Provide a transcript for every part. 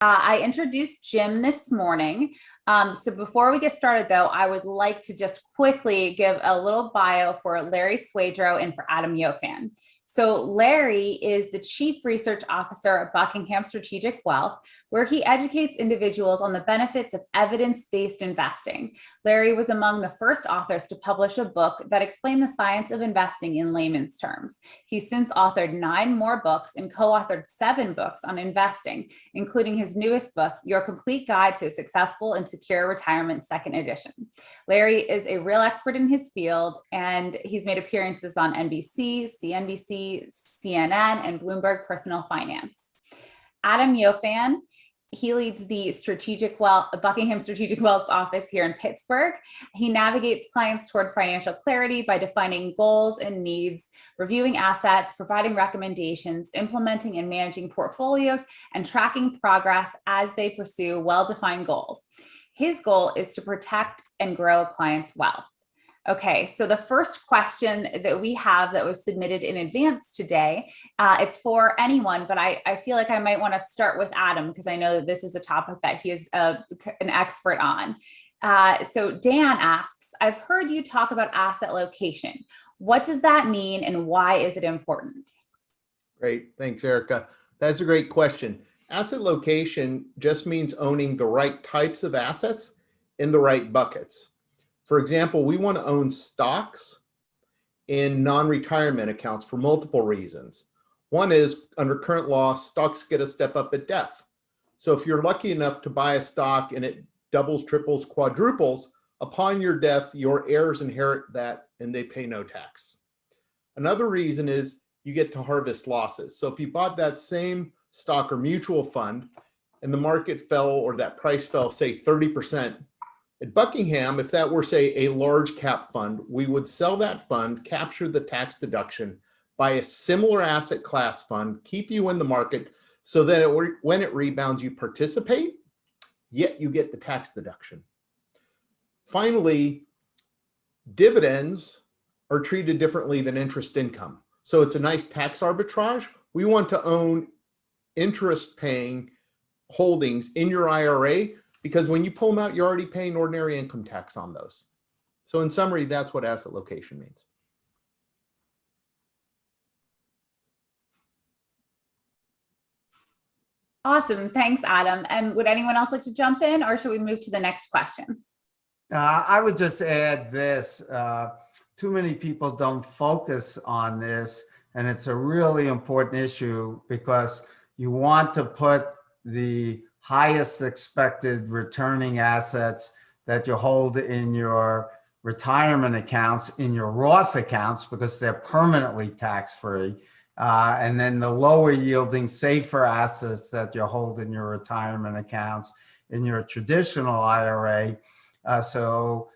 I introduced Jim this morning. So before we get started, though, I would like to just quickly give a little bio for Larry Swedroe and for Adam Yofan. So Larry is the Chief Research Officer at Buckingham Strategic Wealth, where he educates individuals on the benefits of evidence-based investing. Larry was among the first authors to publish a book that explained the science of investing in layman's terms. He's since authored 9 more books and co-authored 7 books on investing, including his newest book, Your Complete Guide to a Successful and Secure Retirement, 2nd edition. Larry is a real expert in his field, and he's made appearances on NBC, CNBC, CNN, and Bloomberg Personal Finance. Adam Yofan, he leads the Buckingham Strategic Wealth office here in Pittsburgh. He navigates clients toward financial clarity by defining goals and needs, reviewing assets, providing recommendations, implementing and managing portfolios, and tracking progress as they pursue well-defined goals. His goal is to protect and grow clients' wealth. Okay, so the first question that we have that was submitted in advance today, it's for anyone, but I feel like I might want to start with Adam because I know that this is a topic that he is an expert on. So Dan asks, I've heard you talk about asset location. What does that mean and why is it important? Great, thanks, Erica. That's a great question. Asset location just means owning the right types of assets in the right buckets. For example, we want to own stocks in non-retirement accounts for multiple reasons. One is, under current law, stocks get a step up at death. So if you're lucky enough to buy a stock and it doubles, triples, quadruples, upon your death, your heirs inherit that and they pay no tax. Another reason is you get to harvest losses. So if you bought that same stock or mutual fund and the market fell or that price fell, say 30%, at Buckingham, if that were, say, a large cap fund, we would sell that fund, capture the tax deduction, buy a similar asset class fund, keep you in the market so that when it rebounds, you participate, yet you get the tax deduction. Finally, dividends are treated differently than interest income. So it's a nice tax arbitrage. We want to own interest-paying holdings in your IRA because when you pull them out, you're already paying ordinary income tax on those. So in summary, that's what asset location means. Awesome. Thanks, Adam. And would anyone else like to jump in or should we move to the next question? I would just add this. Too many people don't focus on this, and it's a really important issue because you want to put the highest expected returning assets that you hold in your retirement accounts, in your Roth accounts, because they're permanently tax-free. And then the lower yielding, safer assets that you hold in your retirement accounts in your traditional IRA. So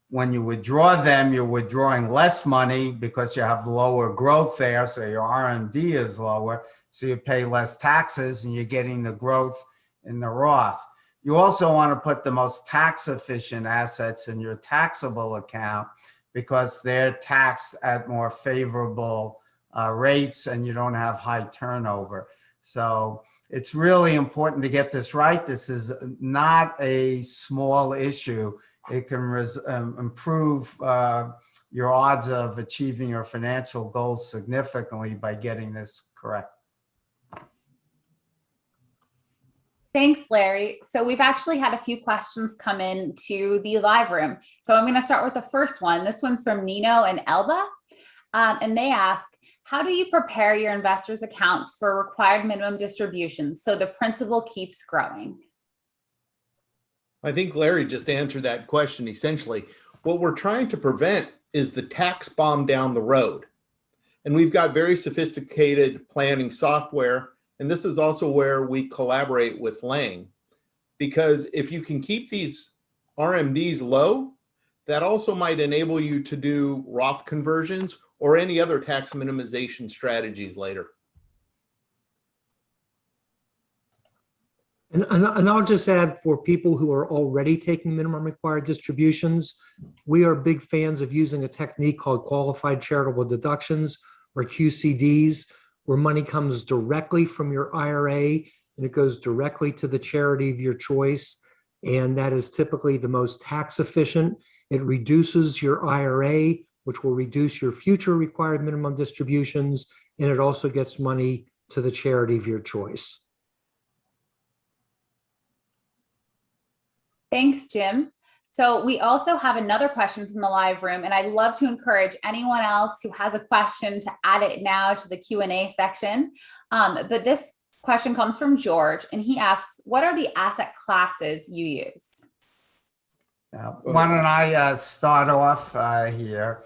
when you withdraw them, you're withdrawing less money because you have lower growth there. So your R&D is lower. So you pay less taxes and you're getting the growth in the Roth. You also want to put the most tax efficient assets in your taxable account because they're taxed at more favorable rates and you don't have high turnover. So it's really important to get this right. This is not a small issue. It can improve your odds of achieving your financial goals significantly by getting this correct. Thanks, Larry. So we've actually had a few questions come in to the live room. So I'm going to start with the first one. This one's from Nino and Elba. And they ask, how do you prepare your investors' accounts for required minimum distributions so the principal keeps growing? I think Larry just answered that question essentially. What we're trying to prevent is the tax bomb down the road. And we've got very sophisticated planning software. And this is also where we collaborate with Lange, because if you can keep these RMDs low, that also might enable you to do Roth conversions or any other tax minimization strategies later. And I'll just add, for people who are already taking minimum required distributions, we are big fans of using a technique called qualified charitable deductions, or QCDs, where money comes directly from your IRA and it goes directly to the charity of your choice. And that is typically the most tax efficient. It reduces your IRA, which will reduce your future required minimum distributions. And it also gets money to the charity of your choice. Thanks, Jim. So we also have another question from the live room, and I'd love to encourage anyone else who has a question to add it now to the Q&A section. But this question comes from George, and he asks, what are the asset classes you use? Why don't I start off here?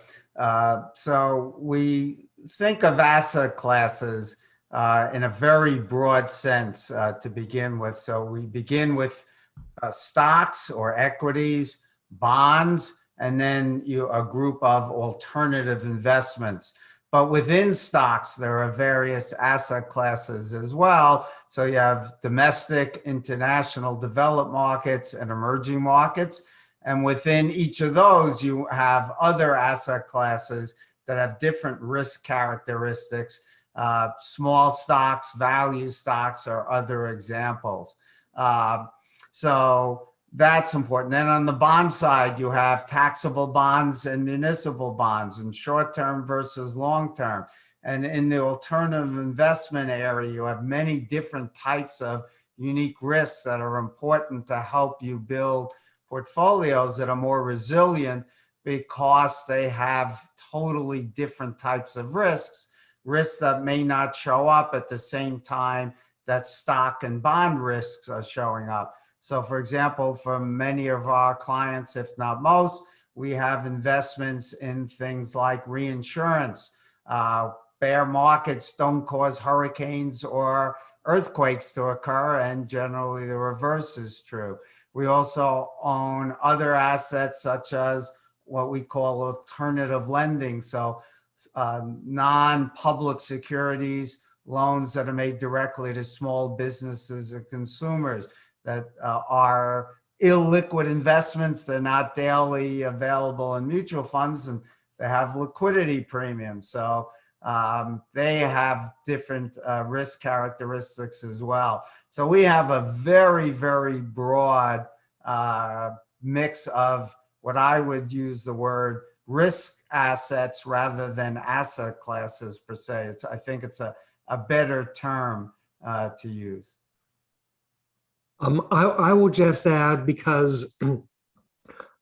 So we think of asset classes in a very broad sense to begin with. So we begin with stocks or equities, bonds, and then a group of alternative investments. But within stocks, there are various asset classes as well. So you have domestic, international, developed markets, and emerging markets. And within each of those, you have other asset classes that have different risk characteristics. Small stocks, value stocks are other examples. So that's important. Then on the bond side, you have taxable bonds and municipal bonds, and short-term versus long-term. And in the alternative investment area, you have many different types of unique risks that are important to help you build portfolios that are more resilient because they have totally different types of risks that may not show up at the same time that stock and bond risks are showing up. So for example, for many of our clients, if not most, we have investments in things like reinsurance. Bear markets don't cause hurricanes or earthquakes to occur, and generally the reverse is true. We also own other assets such as what we call alternative lending. So non-public securities, loans that are made directly to small businesses and consumers that are illiquid investments. They're not daily available in mutual funds, and they have liquidity premiums. So they have different risk characteristics as well. So we have a very, very broad mix of what I would use the word risk assets rather than asset classes per se. I think it's a better term to use. I will just add, because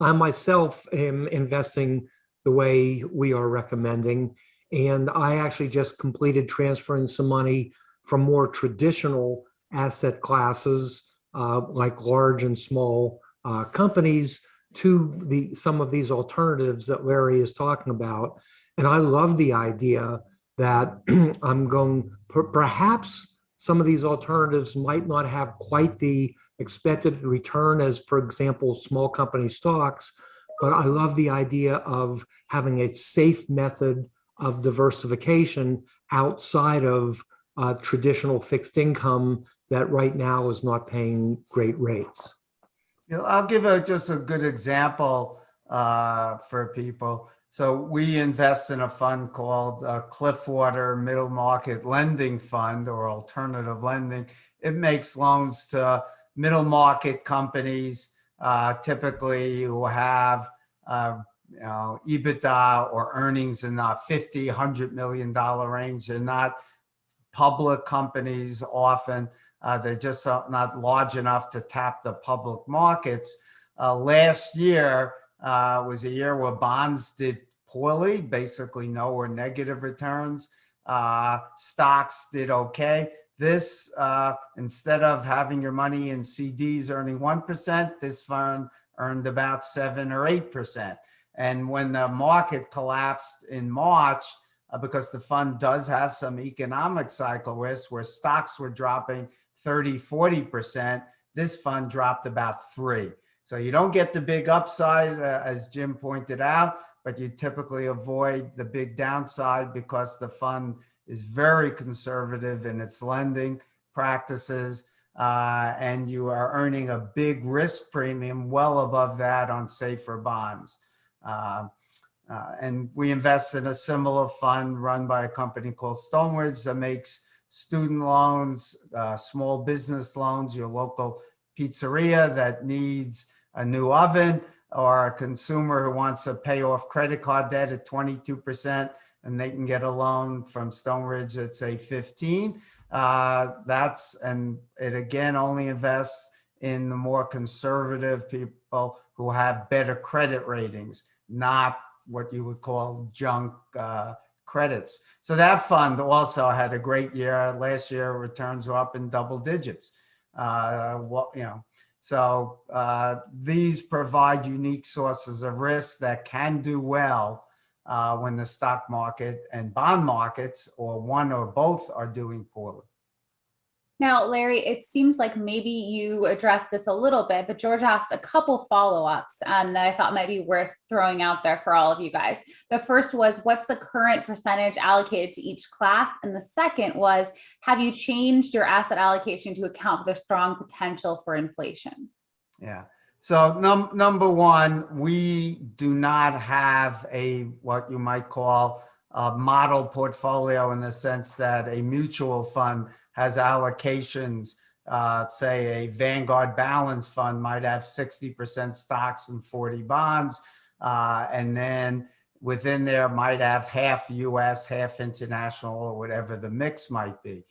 I myself am investing the way we are recommending, and I actually just completed transferring some money from more traditional asset classes like large and small companies to some of these alternatives that Larry is talking about. And I love the idea that perhaps some of these alternatives might not have quite the expected return as, for example, small company stocks, but I love the idea of having a safe method of diversification outside of traditional fixed income that right now is not paying great rates. I'll give just a good example for people. So we invest in a fund called Cliffwater Middle Market Lending Fund, or alternative lending. It makes loans to middle market companies, typically who have EBITDA or earnings in the $50, $100 million range. They're not public companies often. They're just not large enough to tap the public markets. Last year was a year where bonds did poorly, basically no or negative returns. Stocks did okay. This, instead of having your money in CDs earning 1%, this fund earned about 7 or 8%. And when the market collapsed in March, because the fund does have some economic cycle risk where stocks were dropping 30, 40%, this fund dropped about 3. So you don't get the big upside, as Jim pointed out, but you typically avoid the big downside because the fund is very conservative in its lending practices, and you are earning a big risk premium well above that on safer bonds. And we invest in a similar fund run by a company called Stoneridge that makes student loans, small business loans, your local pizzeria that needs a new oven, or a consumer who wants to pay off credit card debt at 22%, and they can get a loan from Stonebridge at say 15. And it again only invests in the more conservative people who have better credit ratings, not what you would call junk credits. So that fund also had a great year. Last year, returns were up in double digits. So these provide unique sources of risk that can do well when the stock market and bond markets, or one or both, are doing poorly. Now, Larry, it seems like maybe you addressed this a little bit, but George asked a couple follow-ups that I thought might be worth throwing out there for all of you guys. The first was, what's the current percentage allocated to each class? And the second was, have you changed your asset allocation to account for the strong potential for inflation? Yeah. So number one, we do not have what you might call a model portfolio, in the sense that a mutual fund has allocations. Say a Vanguard Balance Fund might have 60% stocks and 40 bonds. And then within there might have half US, half international, or whatever the mix might be.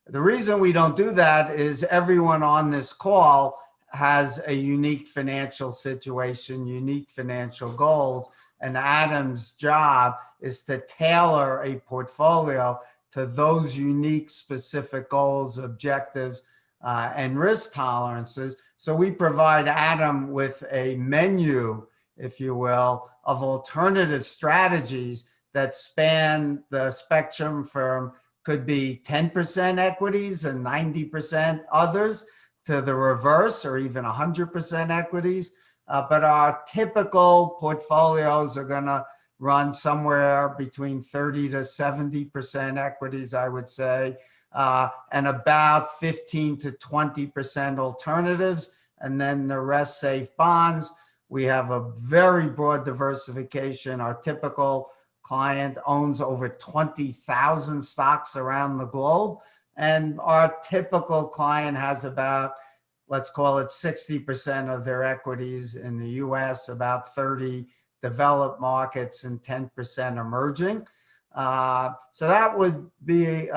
The reason we don't do that is everyone on this call has a unique financial situation, unique financial goals. And Adam's job is to tailor a portfolio to those unique specific goals, objectives, and risk tolerances. So we provide Adam with a menu, if you will, of alternative strategies that span the spectrum from, could be 10% equities and 90% others, to the reverse, or even 100% equities. But our typical portfolios are going to run somewhere between 30 to 70% equities, I would say, and about 15 to 20% alternatives, and then the rest safe bonds. We have a very broad diversification. Our typical client owns over 20,000 stocks around the globe, and our typical client has about, let's call it 60% of their equities in the US, about 30 developed markets, and 10% emerging. So that would be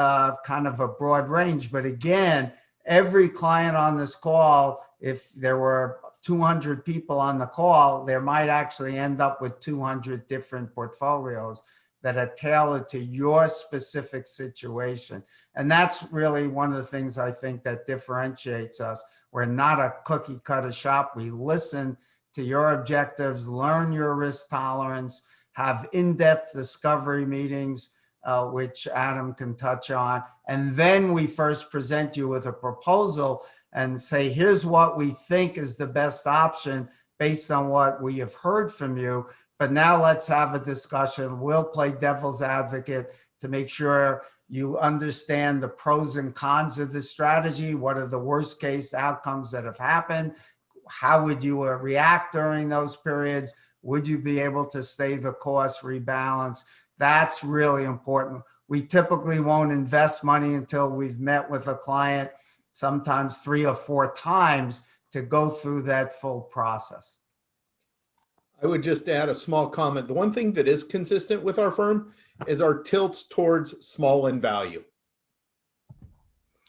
kind of a broad range. But again, every client on this call, if there were 200 people on the call, there might actually end up with 200 different portfolios that are tailored to your specific situation. And that's really one of the things I think that differentiates us. We're not a cookie cutter shop. We listen to your objectives, learn your risk tolerance, have in-depth discovery meetings, which Adam can touch on. And then we first present you with a proposal and say, here's what we think is the best option based on what we have heard from you. But now let's have a discussion. We'll play devil's advocate to make sure you understand the pros and cons of the strategy. What are the worst case outcomes that have happened? How would you react during those periods? Would you be able to stay the course, rebalance? That's really important. We typically won't invest money until we've met with a client, sometimes 3 or 4 times, to go through that full process. I would just add a small comment. The one thing that is consistent with our firm is our tilts towards small in value.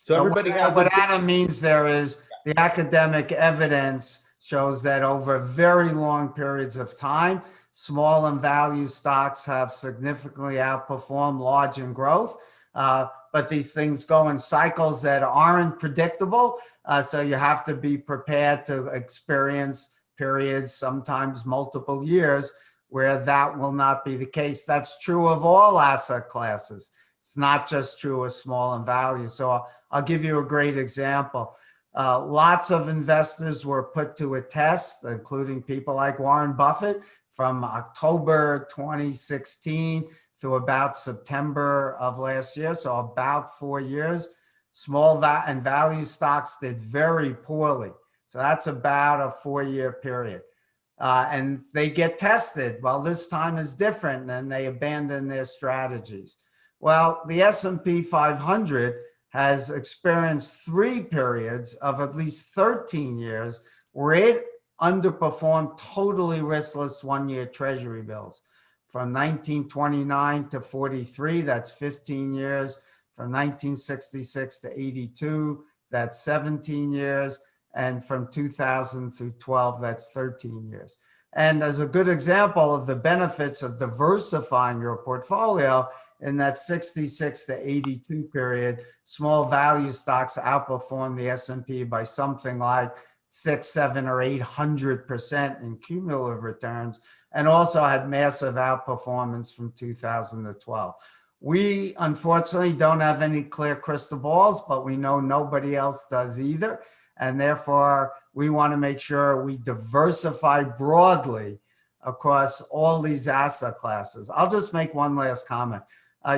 So everybody has what Adam means there is the academic evidence shows that over very long periods of time, small in value stocks have significantly outperformed large in growth. But these things go in cycles that aren't predictable. So you have to be prepared to experience periods, sometimes multiple years, where that will not be the case. That's true of all asset classes. It's not just true of small in value. So I'll give you a great example. Lots of investors were put to a test, including people like Warren Buffett, from October 2016 to about September of last year, so about 4 years. Small and value stocks did very poorly. So that's about a 4-year period. And they get tested. Well, this time is different, and they abandon their strategies. Well, the S&P 500 has experienced 3 periods of at least 13 years where it underperformed totally riskless 1-year treasury bills. From 1929 to 43, that's 15 years. From 1966 to 82, that's 17 years. And from 2000 through 12, that's 13 years. And as a good example of the benefits of diversifying your portfolio, in that 66 to 82 period, small value stocks outperformed the S&P by something like 600, 700, or 800% in cumulative returns, and also had massive outperformance from 2000 to 12. We unfortunately don't have any clear crystal balls, but we know nobody else does either. And therefore, we want to make sure we diversify broadly across all these asset classes. I'll just make one last comment.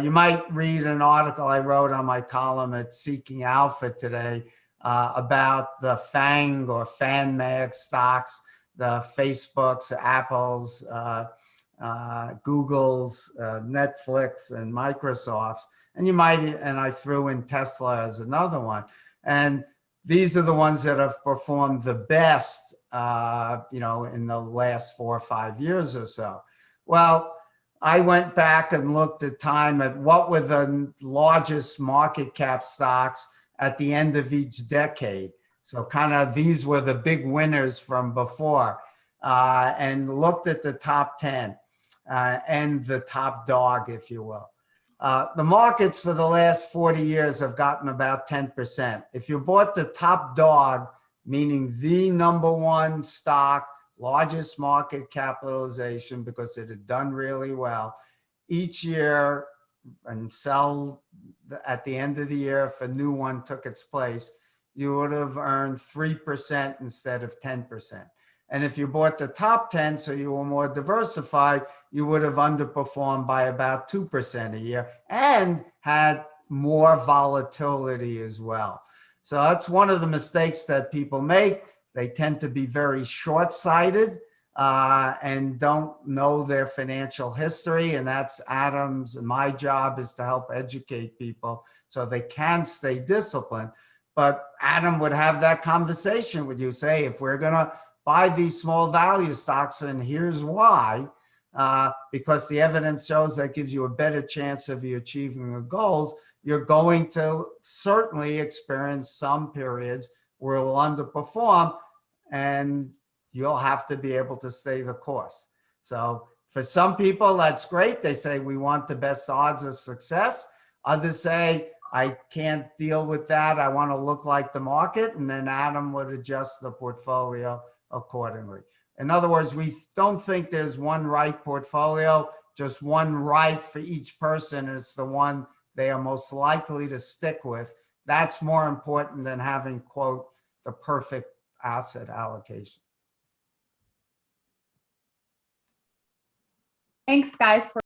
You might read an article I wrote on my column at Seeking Alpha today about the FANG or FANMAG stocks, the Facebooks, Apples, Googles, Netflix, and Microsofts. And you might, and I threw in Tesla as another one. And these are the ones that have performed the best, in the last 4 or 5 years or so. Well, I went back and looked at time at what were the largest market cap stocks at the end of each decade. So kind of these were the big winners from before, and looked at the top 10 and the top dog, if you will. The markets for the last 40 years have gotten about 10%. If you bought the top dog, meaning the number one stock, largest market capitalization because it had done really well, each year, and sell at the end of the year if a new one took its place, you would have earned 3% instead of 10%. And if you bought the top 10, so you were more diversified, you would have underperformed by about 2% a year and had more volatility as well. So that's one of the mistakes that people make. They tend to be very short-sighted and don't know their financial history. And that's Adam's and my job is to help educate people so they can stay disciplined. But Adam would have that conversation with you, say, if we're going to buy these small value stocks, and here's why, because the evidence shows that gives you a better chance of you achieving your goals, you're going to certainly experience some periods where it will underperform, and you'll have to be able to stay the course. So for some people, that's great. They say, we want the best odds of success. Others say, I can't deal with that. I want to look like the market. And then Adam would adjust the portfolio accordingly. In other words, we don't think there's one right portfolio, just one right for each person. It's the one they are most likely to stick with. That's more important than having, quote, the perfect asset allocation. Thanks, guys, for